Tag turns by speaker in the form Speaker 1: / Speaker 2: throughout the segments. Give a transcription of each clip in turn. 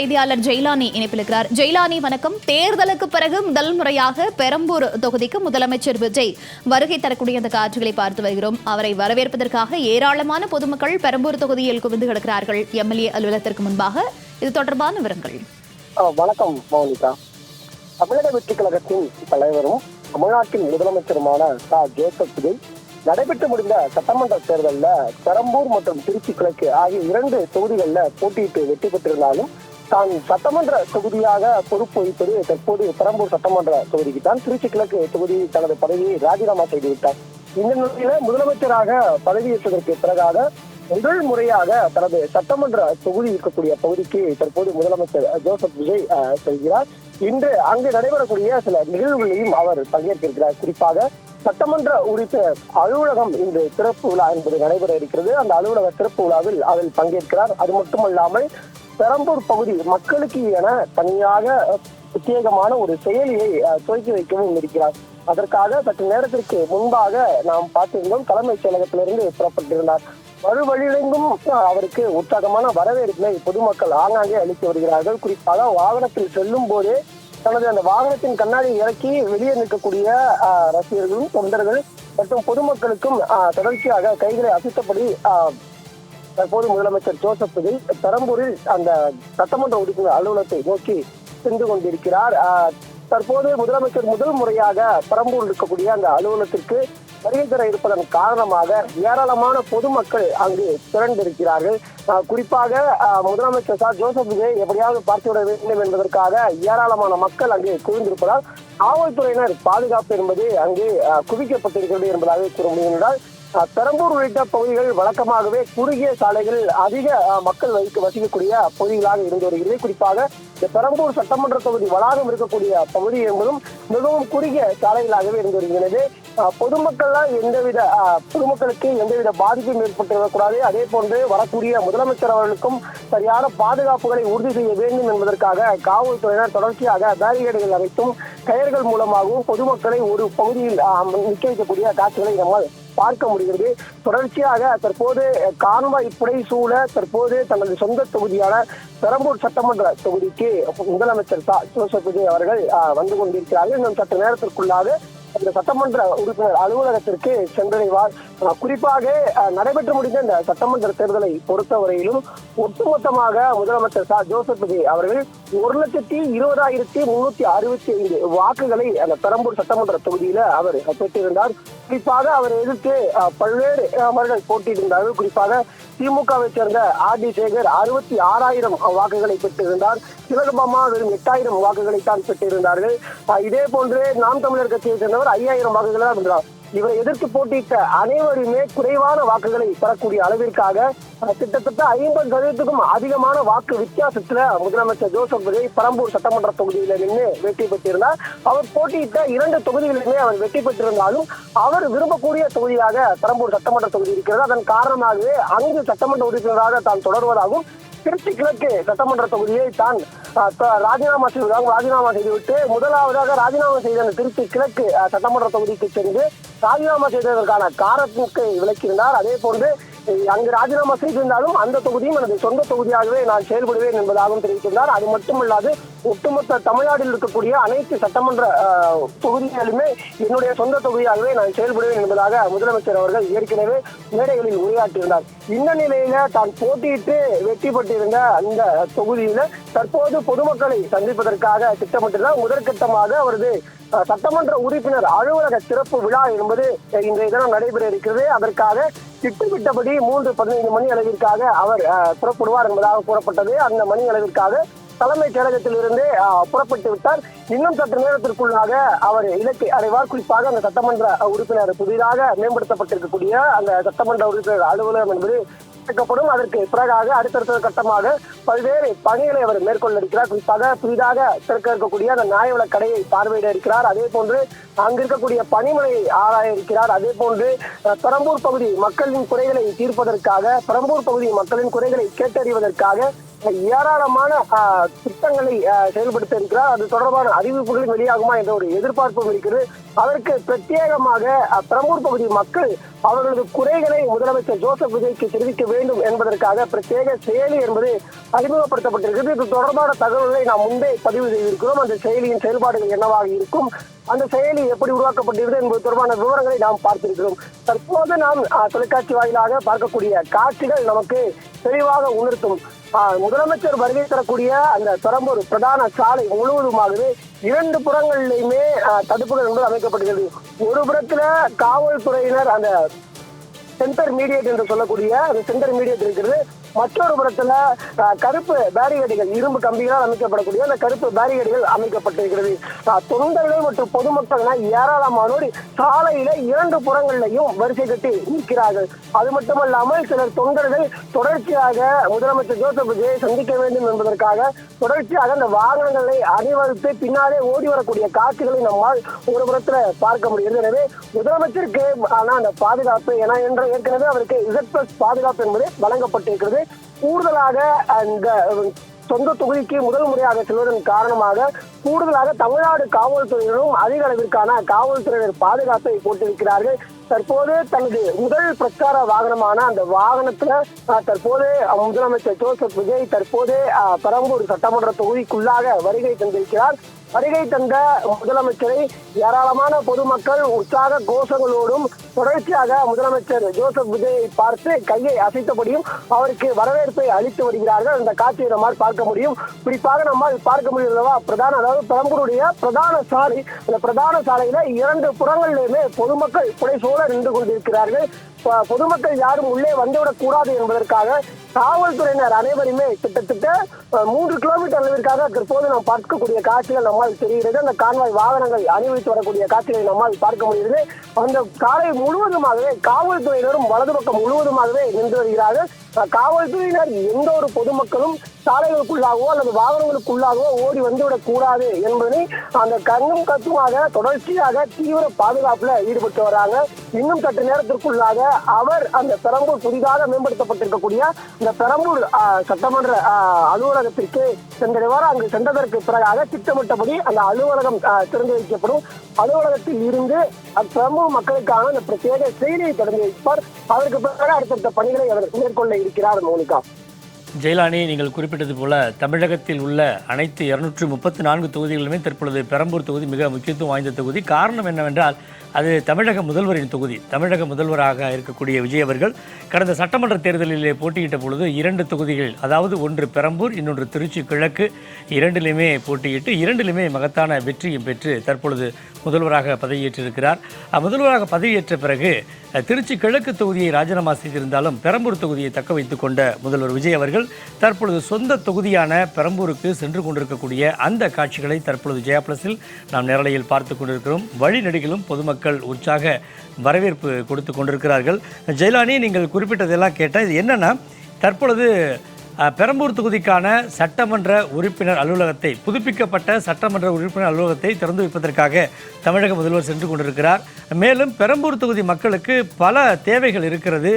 Speaker 1: செய்தியாளர் ஜெயிலானி இணைப்பில் இருக்கிறார். ஜெயிலானி வணக்கம். தேர்தலுக்கு பிறகு முதல் முறையாக பெரம்பூர் தொகுதிக்கு முதலமைச்சர் விஜய் வருகை தரக்கூடிய அந்த காட்சிகளை பார்த்து வருகிறோம். அவரை வரவேற்பதற்காக ஏராளமான பொதுமக்கள் பெரம்பூர் தொகுதியில் குவிந்து கிடக்கிறார்கள் எம்எல்ஏ அலுவலகத்திற்கு முன்பாக. இது தொடர்பான விவரங்கள்.
Speaker 2: வணக்கம் மௌனிகா. தமிழக வெற்றிக் கழகத்தின் தலைவரும் தமிழ்நாட்டின் முதலமைச்சருமான ஜோசப் விஜய் நடைபெற்று முடிந்த சட்டமன்ற தேர்தலில் பெரம்பூர் மற்றும் திருச்சி கிழக்கு ஆகிய 2 தொகுதிகளில் போட்டியிட்டு வெற்றி பெற்றிருந்தாலும் தான் சட்டமன்ற தொகுதியாக பொறுப்பு வகிப்பது தற்போது பெரம்பூர் சட்டமன்ற தொகுதிக்கு தான். திருச்சி கிழக்கு தொகுதி தனது பதவியை ராஜினாமா செய்துவிட்டார். இந்த நிலையில முதலமைச்சராக பதவியேற்றதற்கு பிறகாக முதல் முறையாக தனது சட்டமன்ற தொகுதி இருக்கக்கூடிய பகுதிக்கு தற்போது முதலமைச்சர் ஜோசப் விஜய் செல்கிறார். இன்று அங்கு நடைபெறக்கூடிய சில நிகழ்வுகளையும் அவர் பங்கேற்கிறார். குறிப்பாக சட்டமன்ற உறுப்பினர் அலுவலகம் இன்று திறப்பு விழா என்பது நடைபெற இருக்கிறது. அந்த அலுவலக திறப்பு விழாவில் அதில் பங்கேற்கிறார். அது மட்டுமல்லாமல் பெரம்பூர் பகுதி மக்களுக்கு என தனியாக பிரத்யேகமான ஒரு செயலியை துவக்கி வைக்கவும் இருக்கிறார். அதற்காக சற்று நேரத்திற்கு முன்பாக நாம் பார்த்திருந்தோம், தலைமைச் செயலகத்திலிருந்து புறப்பட்டிருந்தார். மறுவழியிலும் அவருக்கு உற்சாகமான வரவேற்பை பொதுமக்கள் ஆங்காங்கே அளித்து வருகிறார்கள். குறிப்பாக வாகனத்தில் செல்லும் போதே தனது அந்த வாகனத்தின் கண்ணாடி இறக்கி வெளியே நிற்கக்கூடிய ரசிகர்களும் தொண்டர்கள் மற்றும் பொதுமக்களுக்கும் தொடர்ச்சியாக கைகளை அசைத்தபடி தற்போது முதலமைச்சர் ஜோசப் விஜய் பெரம்பூரில் அந்த சட்டமன்ற உறுப்பினர் அலுவலகத்தை நோக்கி சென்று கொண்டிருக்கிறார். தற்போது முதலமைச்சர் முதல் முறையாக பெரம்பூரில் இருக்கக்கூடிய அந்த அலுவலகத்திற்கு வருகை தர இருப்பதன் காரணமாக ஏராளமான பொதுமக்கள் அங்கு திரண்டிருக்கிறார்கள். குறிப்பாக முதலமைச்சர் ஜோசப் விஜய் எப்படியாவது பார்த்துவிட வேண்டும் என்பதற்காக ஏராளமான மக்கள் அங்கு குவிந்திருப்பதால் காவல்துறையினர் பாதுகாப்பு என்பது அங்கு குவிக்கப்பட்டிருக்கிறது என்பதாக கூற முடியும். என்றால் பெரம்பூர் உள்ளிட்ட பகுதிகள் வழக்கமாகவே குறுகிய சாலைகள் அதிக மக்கள் வசிக்கக்கூடிய பகுதிகளாக இருந்து வருகிறது. குறிப்பாக இந்த பெரம்பூர் சட்டமன்ற தொகுதி வளாகம் இருக்கக்கூடிய பகுதி என்பதும் மிகவும் குறுகிய சாலைகளாகவே இருந்து வருகிறது. பொதுமக்களுக்கு எந்தவித பாதிப்பும் ஏற்பட்டுவிடக்கூடாது. அதே போன்று வரக்கூடிய முதலமைச்சர் அவர்களுக்கும் சரியான பாதுகாப்புகளை உறுதி செய்ய வேண்டும் என்பதற்காக காவல்துறையினர் தொடர்ச்சியாக பேரிகேடுகள் அமைத்தும் கயர்கள் மூலமாகவும் பொதுமக்களை ஒரு பகுதியில் நிற்க வைக்கக்கூடிய காட்சிகளை நம்மால் பார்க்க முடிகிறது. தொடர்ச்சியாக தற்போது கான்வாய் புடை சூழ தற்போது தனது சொந்த தொகுதியான பெரம்பூர் சட்டமன்ற தொகுதிக்கு முதலமைச்சர் ஜோசப் விஜய் அவர்கள் வந்து கொண்டிருக்கிறார்கள். இன்னும் சற்று நேரத்திற்குள்ளாக அந்த சட்டமன்ற உறுப்பினர் அலுவலகத்திற்கு சென்றடைவார். குறிப்பாக நடைபெற்று முடிந்த இந்த சட்டமன்ற தேர்தலை பொறுத்தவரையிலும் ஒட்டுமொத்தமாக முதலமைச்சர் ஜோசப் விஜய் அவர்கள் 1,20,365 வாக்குகளை அந்த பெரம்பூர் சட்டமன்ற தொகுதியில அவர் பெற்றிருந்தார். குறிப்பாக அவர் எதிர்த்து பல்வேறு அவர்கள் போட்டியிட்டிருந்தார்கள். குறிப்பாக திமுகவை சேர்ந்த ஆர்.டி. சேகர் 66,000 வாக்குகளை பெற்றிருந்தார். சிவகபாமா வெறும் 8,000 வாக்குகளை தான் பெற்றிருந்தார்கள். இதே போன்று நாம் தமிழர் கட்சியை சேர்ந்தவர் 5,000 வாக்குகளை தான் வென்றார். இவரை எதிர்த்து போட்டியிட்ட அனைவருமே குறைவான வாக்குகளை பெறக்கூடிய அளவிற்காக கிட்டத்தட்ட 50% அதிகமான வாக்கு வித்தியாசத்துல முதலமைச்சர் ஜோசப் விஜய் பெரம்பூர் சட்டமன்ற தொகுதியில நின்று வெற்றி பெற்றிருந்தார். அவர் போட்டியிட்ட 2 தொகுதிகளிலுமே அவர் வெற்றி பெற்றிருந்தாலும் அவர் விரும்பக்கூடிய தொகுதியாக பெரம்பூர் சட்டமன்ற தொகுதி இருக்கிறது. அதன் காரணமாகவே அங்கு சட்டமன்ற உறுப்பினராக தான் தொடர்வதாகவும் திருச்சி கிழக்கு சட்டமன்ற தொகுதியை தான் ராஜினாமா செய்துவிட்டு முதலாவதாக ராஜினாமா செய்த அந்த திருச்சி கிழக்கு சட்டமன்ற தொகுதிக்கு சென்று ராஜினாமா செய்ததற்கான காரணத்தை விளக்கியிருந்தார். அதே போன்று அங்கு ராஜினாமா செய்திருந்தாலும் அந்த தொகுதியும் எனது சொந்த தொகுதியாகவே நான் செயல்படுவேன் என்பதாகவும் தெரிவித்திருந்தார். அது மட்டுமல்லாது ஒட்டுமொத்த தமிழ்நாட்டில் இருக்கக்கூடிய அனைத்து சட்டமன்ற தொகுதிகளுமே என்னுடைய சொந்த தொகுதியாகவே நான் செயல்படுவேன் என்பதாக முதலமைச்சர் அவர்கள் ஏற்கனவே மேடைகளில் உரையாற்றியிருந்தார். இந்த நிலையில தான் போட்டியிட்டு வெற்றி பெற்றிருந்த அந்த தொகுதியில தற்போது பொதுமக்களை சந்திப்பதற்காக திட்டமிட்டிருந்தார். முதற்கட்டமாக அவரது சட்டமன்ற உறுப்பினர் அலுவலக திறப்பு விழா என்பது இன்றைய தினம் நடைபெற இருக்கிறது. அதற்காக திட்டமிட்டபடி 3:15 மணி அளவிற்காக அவர் புறப்படுவார் என்பதாக கூறப்பட்டது. அந்த மணி அளவிற்காக தலைமைச் செயலகத்திலிருந்து புறப்பட்டு விட்டார். இன்னும் சற்று நேரத்திற்குள்ளாக அவர் இலக்கை அடைவார். குறிப்பாக அந்த சட்டமன்ற உறுப்பினர் புதிதாக மேம்படுத்தப்பட்டிருக்கக்கூடிய அந்த சட்டமன்ற உறுப்பினர் அலுவலகம் என்பது திறக்கப்படும். அதற்கு பிறகாக அடுத்தடுத்த கட்டமாக பல்வேறு பணிகளை அவர் மேற்கொள்ள இருக்கிறார். குறிப்பாக புதிதாக திறக்க இருக்கக்கூடிய அந்த நியாயவிலை கடையை பார்வையிட இருக்கிறார். அதே போன்று அங்கு இருக்கக்கூடிய பணிமனையை ஆராய இருக்கிறார். அதே போன்று பெரம்பூர் பகுதி மக்களின் குறைகளை தீர்ப்பதற்காக பெரம்பூர் பகுதி மக்களின் குறைகளை கேட்டறிவதற்காக ஏராளமான திட்டங்களை செயல்படுத்த இருக்கிறார். அது தொடர்பான அறிவிப்புகளும் வெளியாகுமா என்ற ஒரு எதிர்பார்ப்பும் இருக்கிறது. அதற்கு பிரத்யேகமாக பெரம்பூர் பகுதி மக்கள் அவர்களது குறைகளை முதலமைச்சர் ஜோசப் விஜய்க்கு தெரிவிக்க வேண்டும் என்பதற்காக பிரத்யேக செயலி என்பது அறிமுகப்படுத்தப்பட்டிருக்கிறது. இது தொடர்பான தகவல்களை நாம் முன்பே பதிவு செய்திருக்கிறோம். அந்த செயலியின் செயல்பாடுகள் என்னவாக இருக்கும், அந்த செயலி எப்படி உருவாக்கப்பட்டிருக்கிறது என்பது தொடர்பான விவரங்களை நாம் பார்த்திருக்கிறோம். தற்போது நாம் தொலைக்காட்சி வாயிலாக பார்க்கக்கூடிய காட்சிகள் நமக்கு தெளிவாக உணர்த்தும். முதலமைச்சர் வருகை தரக்கூடிய அந்த பெரம்பூர் பிரதான சாலை முழுவதுமாகவே 2 புறங்களிலுமே தடுப்புகள் என்பது அமைக்கப்பட்டிருக்கிறது. ஒரு புறத்துல காவல்துறையினர் அந்த சென்டர் மீடியேட் என்று சொல்லக்கூடிய அந்த சென்டர் மீடியேட் இருக்கிறது. மற்றொரு புறத்துல கருப்பு பேரிகேடுகள், இரும்பு கம்பிகளால் அமைக்கப்படக்கூடிய அந்த கருப்பு பேரிகேடுகள் அமைக்கப்பட்டிருக்கிறது. தொண்டர்கள் மற்றும் பொதுமக்கள் ஏராளமானோர் சாலையில 2 புறங்களிலையும் வரிசை கட்டி நிற்கிறார்கள். அது மட்டுமல்லாமல் சிலர் தொண்டர்கள் தொடர்ச்சியாக முதலமைச்சர் ஜோசப் விஜயை சந்திக்க வேண்டும் என்பதற்காக தொடர்ச்சியாக அந்த வாகனங்களை அணிவகுத்து பின்னாலே ஓடி வரக்கூடிய காட்சிகளை நம்மால் ஒரு புறத்துல பார்க்க முடிகிறது. எனவே முதலமைச்சருக்கு அந்த பாதுகாப்பு ஏற்கனவே அவருக்கு Z+ பாதுகாப்பு என்பது வழங்கப்பட்டிருக்கிறது. கூடுதலாக அந்த சொந்த தொகுதிக்கு முதல் முறையாக செல்வதன் காரணமாக கூடுதலாக தமிழ்நாடு காவல்துறையினரும் அதிக அளவிற்கான காவல்துறையினர் பாதுகாப்பை போட்டிருக்கிறார்கள். தற்போது தனது முதல் பிரச்சார வாகனமான அந்த வாகனத்துல தற்போது முதலமைச்சர் ஜோசப் விஜய் தற்போது பெரம்பூர் சட்டமன்ற தொகுதிக்குள்ளாக வருகை தந்திருக்கிறார். வருகை தந்த முதலமைச்சரை ஏராளமான பொதுமக்கள் உற்சாக கோஷங்களோடும் தொடர்ச்சியாக முதலமைச்சர் ஜோசப் விஜயை பார்த்து கையை அசைத்தபடியும் அவருக்கு வரவேற்பை அளித்து வருகிறார்கள். அந்த காட்சியை நம்மால் பார்க்க முடியும். குறிப்பாக நம்மால் பார்க்க முடியுமா, அதாவது பெரம்பூருடைய பிரதான சாலை, அந்த பிரதான சாலையில 2 புறங்களிலுமே பொதுமக்கள் புடைசூழ நின்று கொண்டிருக்கிறார்கள். பொதுமக்கள் யாரும் உள்ளே வந்துவிடக் கூடாது என்பதற்காக காவல்துறையினர் அனைவருமே கிட்டத்தட்ட 3 கிலோமீட்டர் அளவிற்காக தற்போது நாம் பார்க்கக்கூடிய காட்சிகள் நம்மால் தெரிகிறது. அந்த கான்வாய் வாகனங்கள் அணிவித்து வரக்கூடிய காட்சிகளை நம்மால் பார்க்க முடிகிறது. அந்த சாலை முழுவதுமாகவே காவல்துறையினரும் வலது பக்கம் முழுவதுமாகவே நின்று வருகிறார்கள். காவல்துறையினர் எந்த ஒரு பொதுமக்களும் சாலைகளுக்குள்ளாகவோ அல்லது வாகனங்களுக்குள்ளாகவோ ஓடி வந்துவிடக் கூடாது என்பதை அந்த கண்ணும் கத்துமாக தொடர்ச்சியாக தீவிர பாதுகாப்புல ஈடுபட்டு வராங்க. இன்னும் சற்று நேரத்திற்குள்ளாக அவர் அந்த பெரம்பூர் புதிதாக மேம்படுத்தப்பட்டிருக்கக்கூடிய இந்த பெரம்பூர் சட்டமன்ற அலுவலகத்திற்கு சென்றடைவார். அங்கு சென்றதற்கு பிறகாக திட்டமிட்டபடி அந்த அலுவலகம் திறந்து வைக்கப்படும். அலுவலகத்தில் இருந்து பெரம்பூர் மக்களுக்கான அந்த பிரத்யேக செய்தியை தொடங்கி வைப்பார். அதற்கு பிறகு அடுத்தடுத்த பணிகளை அவர் மேற்கொள்ள இருக்கிறார். மோனிகா,
Speaker 3: ஜெயலானி, நீங்கள் குறிப்பிட்டது போல தமிழகத்தில் உள்ள அனைத்து 234 தொகுதிகளிலுமே தற்பொழுது பெரம்பூர் தொகுதி மிக முக்கியத்துவம் வாய்ந்த தொகுதி. காரணம் என்னவென்றால் அது தமிழக முதல்வரின் தொகுதி. தமிழக முதல்வராக இருக்கக்கூடிய விஜய் அவர்கள் கடந்த சட்டமன்ற தேர்தலிலே போட்டியிட்ட பொழுது 2 தொகுதிகள், அதாவது ஒன்று பெரம்பூர், இன்னொன்று திருச்சி கிழக்கு, 2லுமே போட்டியிட்டு 2லுமே மகத்தான வெற்றியும் பெற்று தற்பொழுது முதல்வராக பதவியேற்றிருக்கிறார். முதல்வராக பதவியேற்ற பிறகு திருச்சி கிழக்கு தொகுதியை ராஜினாமா செய்திருந்தாலும் பெரம்பூர் தொகுதியை தக்க வைத்துக் கொண்ட முதல்வர் விஜய் அவர்கள் தற்பொழுது சொந்த தொகுதியான பெரம்பூருக்கு சென்று கொண்டிருக்கக்கூடிய அந்த காட்சிகளை தற்பொழுது ஜெயா+ல் நாம் நேரலையில் பார்த்து கொண்டிருக்கிறோம். வழிநெடுகிலும் பொதுமக்கள் உற்சாக வரவேற்பு கொடுத்து கொண்டிருக்கிறார்கள். ஜெயலானி, நீங்கள் குறிப்பிட்டதெல்லாம் கேட்டால் இது என்னன்னா, தற்பொழுது பெரம்பூர் தொகுதிக்கான சட்டமன்ற உறுப்பினர் அலுவலகத்தை, புதுப்பிக்கப்பட்ட சட்டமன்ற உறுப்பினர் அலுவலகத்தை திறந்து வைப்பதற்காக தமிழக முதல்வர் சென்று கொண்டிருக்கிறார். மேலும் பெரம்பூர் தொகுதி மக்களுக்கு பல தேவைகள் இருக்கிறது.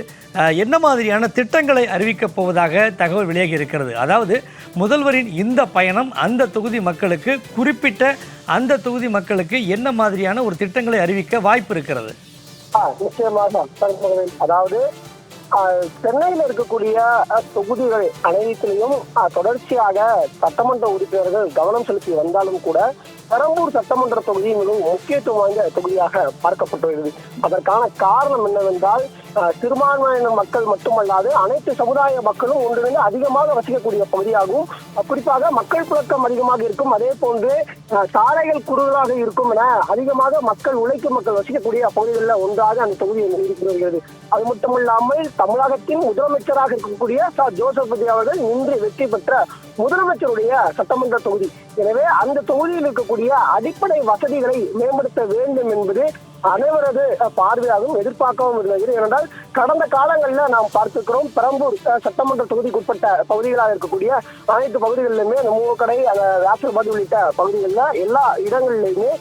Speaker 3: என்ன மாதிரியான திட்டங்களை அறிவிக்கப் போவதாக தகவல் வெளியாகி இருக்கிறது. அதாவது முதல்வரின் இந்த பயணம் அந்த தொகுதி மக்களுக்கு, குறிப்பிட்ட அந்த தொகுதி மக்களுக்கு என்ன மாதிரியான ஒரு திட்டங்களை அறிவிக்க வாய்ப்பு இருக்கிறது?
Speaker 2: நிச்சயமாக. அதாவது சென்னையில் இருக்கக்கூடிய தொகுதிகள் அனைத்திலையும் தொடர்ச்சியாக சட்டமன்ற உறுப்பினர்கள் கவனம் செலுத்தி வந்தாலும் கூட பெரம்பூர் சட்டமன்ற தொகுதி மிகவும் முக்கியத்துவம் வாய்ந்த தொகுதியாக பார்க்கப்பட்டுள்ளது. அதற்கான காரணம் என்னவென்றால் சிறுபான்மையின மக்கள் மட்டுமல்லாது அனைத்து சமுதாய மக்களும் ஒன்றிணைந்து அதிகமாக வசிக்கக்கூடிய பகுதியாகவும், குறிப்பாக மக்கள் புழக்கம் அதிகமாக இருக்கும், அதே போன்று சாலைகள் குறுகலாக இருக்கும் என அதிகமாக உழைக்கும் மக்கள் வசிக்கக்கூடிய பகுதிகளில் ஒன்றாக அந்த தொகுதி இருந்து வருகிறது. அது மட்டுமில்லாமல் தமிழகத்தின் முதலமைச்சராக இருக்கக்கூடிய ஜோசப் விஜய் அவர்கள் இன்று வெற்றி பெற்ற முதலமைச்சருடைய சட்டமன்ற தொகுதி. எனவே அந்த தொகுதியில் இருக்கக்கூடிய அடிப்படை வசதிகளை மேம்படுத்த வேண்டும் என்பது அனைவரது பார்வையாகவும் எதிர்பார்க்கவும் இருந்தது. ஏனென்றால் கடந்த காலங்களில் நாம் பார்த்துக்கிறோம், பெரம்பூர் சட்டமன்ற தொகுதிக்குட்பட்ட பகுதிகளாக இருக்கக்கூடிய அனைத்து பகுதிகளிலுமே அந்த மூவக்கடை, அந்த ராசர்பாடி உள்ளிட்ட பகுதிகளில் எல்லா இடங்களிலுமே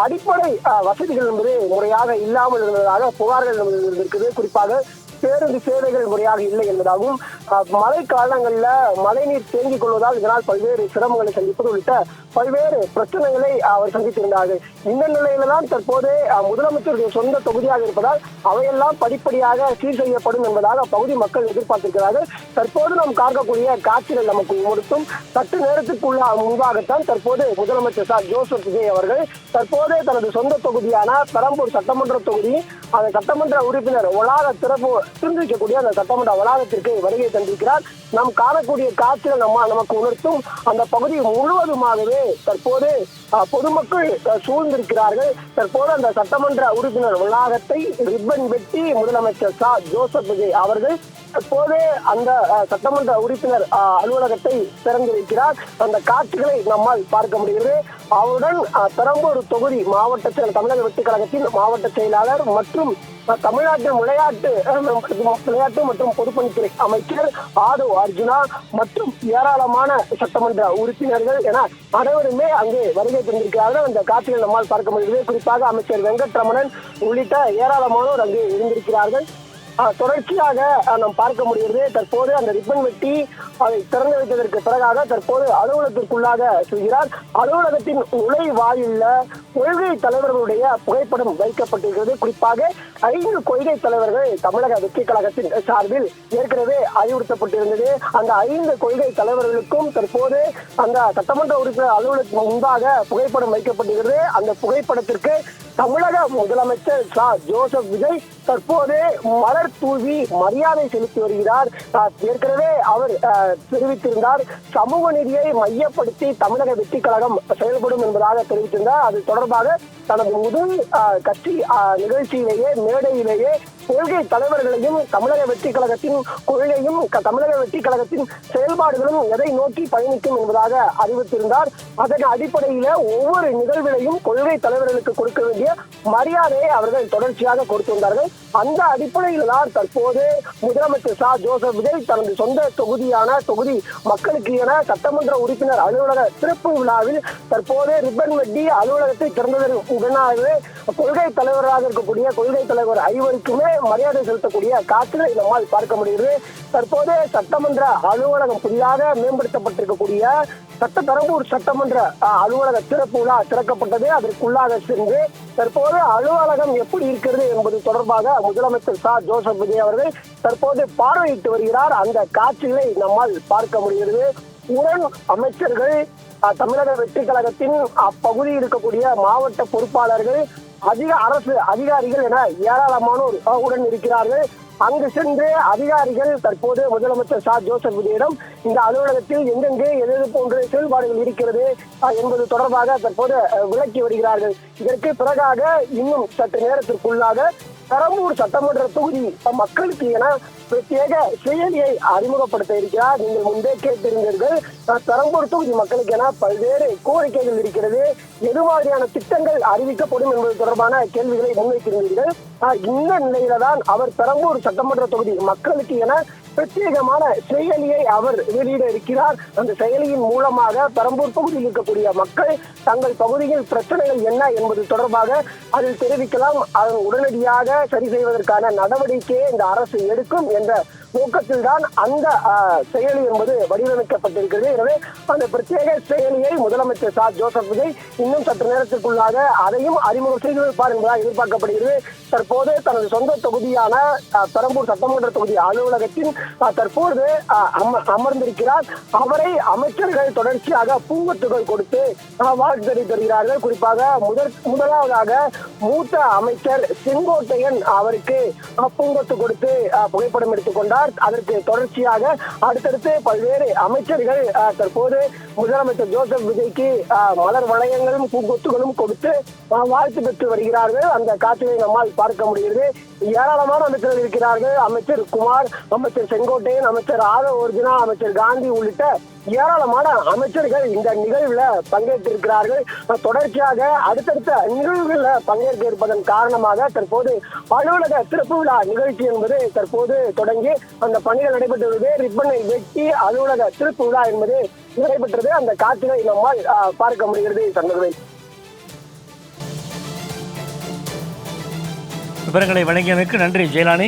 Speaker 2: அடிப்படை வசதிகள் என்பது முறையாக இல்லாமல் இருந்ததாக புகார்கள் இருக்குது. குறிப்பாக பேருந்து சேவைகள் முறையாக இல்லை என்பதாகவும் மழை காலங்கள்ல மழைநீர் தேங்கிக் கொள்வதால் இதனால் பல்வேறு சிரமங்களை சந்திப்பது உள்ளிட்ட பல்வேறு பிரச்சனைகளை அவர் சந்தித்திருந்தார்கள். இந்த நிலையில தான் தற்போது முதலமைச்சருடைய சொந்த தொகுதியாக இருப்பதால் அவையெல்லாம் படிப்படியாக சீர் செய்யப்படும் என்பதாக அப்பகுதி மக்கள் எதிர்பார்த்திருக்கிறார்கள். தற்போது நாம் பார்க்கக்கூடிய காட்சிகள் நமக்கு உணர்த்தும் சற்று நேரத்துக்குள்ள முன்பாகத்தான் தற்போது முதலமைச்சர் ஜோசப் விஜய் அவர்கள் தற்போது தனது சொந்த தொகுதியான பெரம்பூர் சட்டமன்ற தொகுதி அந்த சட்டமன்ற உறுப்பினர் வளாக திறந்திருக்கக்கூடிய அந்த சட்டமன்ற வளாகத்திற்கு வருகை தந்திருக்கிறார். நாம் காணக்கூடிய காட்சிகள் நமக்கு உணர்த்தும் அந்த பகுதி முழுவதுமாகவே தற்போது பொதுமக்கள் சூழ்ந்திருக்கிறார்கள். தற்போது அந்த சட்டமன்ற உறுப்பினர் வளாகத்தை ரிப்பன் வெட்டி முதலமைச்சர் ஜோசப் விஜய் அவர்கள் தற்போது அந்த சட்டமன்ற உறுப்பினர் அலுவலகத்தை திறந்து வைக்கிறார். அந்த காட்சிகளை நம்மால் பார்க்க முடிகிறது. அவருடன் பெரம்பூர் தொகுதி மாவட்ட செயலர் தமிழக வெற்றி கழகத்தின் மாவட்ட செயலாளர் மற்றும் தமிழ்நாட்டு விளையாட்டு மற்றும் பொதுப்பணித்துறை அமைச்சர் ஆதவ் அர்ஜுனா மற்றும் ஏராளமான சட்டமன்ற உறுப்பினர்கள் என அனைவருமே அங்கே வருகை தந்திருக்கிறார்கள். அந்த காட்சிகள் நம்மால் பார்க்க முடிகிறது. குறிப்பாக அமைச்சர் வெங்கட்ரமணன் உள்ளிட்ட ஏராளமானோர் அங்கே இருந்திருக்கிறார்கள். தொடர்ச்சியாக நாம் பார்க்க முடிகிறது. தற்போது அந்த ரிப்பன் வெட்டி அதை திறந்து வைத்ததற்கு பிறகாக தற்போது அலுவலகத்திற்குள்ளாக செல்கிறார். அலுவலகத்தின் நுழைவாயில கொள்கை தலைவர்களுடைய புகைப்படம் வைக்கப்பட்டிருக்கிறது. குறிப்பாக 5 கொள்கை தலைவர்கள் தமிழக வெற்றி கழகத்தின் சார்பில் ஏற்கனவே அறிவுறுத்தப்பட்டிருந்தது. அந்த 5 கொள்கை தலைவர்களுக்கும் தற்போது அந்த சட்டமன்ற உறுப்பினர் அலுவலகத்தின் முன்பாக புகைப்படம் வைக்கப்பட்டிருக்கிறது. அந்த புகைப்படத்திற்கு தமிழக முதலமைச்சர் ஜோசப் விஜய் தற்போது மலர் தூவி மரியாதை செலுத்தி வருகிறார். ஏற்கனவே அவர் தெரிவித்திருந்தார், சமூக நீதியை மையப்படுத்தி தமிழக வெற்றி கழகம் செயல்படும் என்பதாக தெரிவித்திருந்தார். அது தொடர்பாக தனது முதல் கட்சி நிகழ்ச்சியிலேயே மேடையிலேயே கொள்கை தலைவர்களையும் தமிழக வெற்றி கழகத்தின் கொள்கையும் தமிழக வெற்றி கழகத்தின் செயல்பாடுகளும் எதை நோக்கி பயணிக்கும் என்பதாக அறிவித்திருந்தார். அதன் அடிப்படையில ஒவ்வொரு நிகழ்விலையும் கொள்கை தலைவர்களுக்கு கொடுக்க வேண்டிய மரியாதையை அவர்கள் தொடர்ச்சியாக கொடுத்து வந்தார்கள். அந்த அடிப்படையில் தான் தற்போது முதலமைச்சர் ஜோசப் விஜய் தனது சொந்த தொகுதி மக்களுக்கு என சட்டமன்ற உறுப்பினர் அலுவலக சிறப்பு விழாவில் தற்போது ரிப்பன் வெட்டி அலுவலகத்தை திறந்ததற்கு உடனாகவே கொள்கை தலைவராக இருக்கக்கூடிய கொள்கை தலைவர் 5 மரியாதை செலுத்தக்கூடிய காட்சிகளை நம்மால் பார்க்க முடிகிறது. தற்போது சட்டமன்ற அலுவலகம் புதிதாக மேம்படுத்தப்பட்டிருக்கக்கூடிய பெரம்பூர் சட்டமன்ற அலுவலக திறப்பு விழா திறக்கப்பட்டது. அதற்குள்ளாக சென்று தற்போது அலுவலகம் எப்படி இருக்கிறது என்பது தொடர்பாக முதலமைச்சர் ஜோசப் விஜய் அவர்கள் தற்போது பார்வையிட்டு வருகிறார். அந்த காட்சிகளை நம்மால் பார்க்க முடிகிறது. உடன் அமைச்சர்கள், தமிழக வெற்றி கழகத்தின் அப்பகுதியில் இருக்கக்கூடிய மாவட்ட பொறுப்பாளர்கள், அரசு அதிகாரிகள் என ஏராளமானோர் உடன் இருக்கிறார்கள். அங்கு சென்று அதிகாரிகள் தற்போது முதலமைச்சர் ஜோசப் விஜயிடம் இந்த அலுவலகத்தில் எங்கெங்கே எது போன்ற செயல்பாடுகள் இருக்கிறது என்பது தொடர்பாக தற்போது விளக்கி வருகிறார்கள். இதற்கு பிறகாக இன்னும் சற்று நேரத்திற்குள்ளாக பெரம்பூர் சட்டமன்ற தொகுதி மக்களுக்கு என பிரத்யேக செயலியை அறிமுகப்படுத்த இருக்கிறார். நீங்கள் முன்பே கேட்டிருந்தீர்கள், பெரம்பூர் தொகுதி மக்களுக்கு என பல்வேறு கோரிக்கைகள் இருக்கிறது, எது மாதிரியான திட்டங்கள் அறிவிக்கப்படும் என்பது தொடர்பான கேள்விகளை முன்வைத்திருந்தீர்கள். இந்த நிலையில தான் அவர் பெரம்பூர் சட்டமன்ற தொகுதி மக்களுக்கு என பிரத்யேகமான செயலியை அவர் வெளியிட இருக்கிறார். அந்த செயலியின் மூலமாக பெரம்பூர் பகுதியில் இருக்கக்கூடிய மக்கள் தங்கள் பகுதியில் பிரச்சனைகள் என்ன என்பது தொடர்பாக அதில் தெரிவிக்கலாம். அதன் உடனடியாக சரி செய்வதற்கான நடவடிக்கையை இந்த அரசு எடுக்கும் என்ற நோக்கத்தில் தான் அந்த செயலி என்பது வடிவமைக்கப்பட்டிருக்கிறது. எனவே அந்த பிரத்யேக செயலியை முதலமைச்சர் ஜோசப் விஜய் இன்னும் சற்று நேரத்திற்குள்ளாக அதையும் அறிமுகம் செய்து வைப்பார் என்பதாக எதிர்பார்க்கப்படுகிறது. தற்போது தனது சொந்த தொகுதியான பெரம்பூர் சட்டமன்ற தொகுதி அலுவலகத்தின் தற்போது அமர்ந்திருக்கிறார். அவரை அமைச்சர்கள் தொடர்ச்சியாக பூங்கொத்துகள் கொடுத்து வாழ்த்து தெரிவித்து வருகிறார்கள். குறிப்பாக முதலாவதாக மூத்த அமைச்சர் செங்கோட்டையன் அவருக்கு பூங்கொத்து கொடுத்து புகைப்படம் எடுத்துக் கொண்டார். அதற்கு தொடர்ச்சியாக அடுத்தடுத்து பல்வேறு அமைச்சர்கள் தற்போது முதலமைச்சர் ஜோசப் விஜய்க்கு மலர் வளையங்களும் பூங்கொத்துகளும் கொடுத்து வாழ்த்து பெற்று வருகிறார்கள். அந்த காட்சியை நம்மால் பார்க்க முடிகிறது. ஏராளமான அமைச்சர்கள் இருக்கிறார்கள். அமைச்சர் குமார், அமைச்சர் செங்கோட்டையன், அமைச்சர் ஆதவ் அர்ஜுனா, அமைச்சர் காந்தி உள்ளிட்ட ஏராளமான அமைச்சர்கள் இந்த நிகழ்வுல பங்கேற்றிருக்கிறார்கள். தொடர்ச்சியாக அடுத்தடுத்த நிகழ்வுகளில் பங்கேற்க இருப்பதன் காரணமாக தற்போது அலுவலக திறப்பு விழா நிகழ்ச்சி என்பது தற்போது தொடங்கி அந்த பணிகள் நடைபெற்றது. ரிப்பனை வெட்டி அலுவலக திறப்பு விழா என்பது நடைபெற்றது. அந்த காட்சிகளை நம்மால் பார்க்க முடிகிறது. சந்தர்வேல்,
Speaker 3: விவரங்களை வழங்கியமைக்கு நன்றி ஜெயலானி.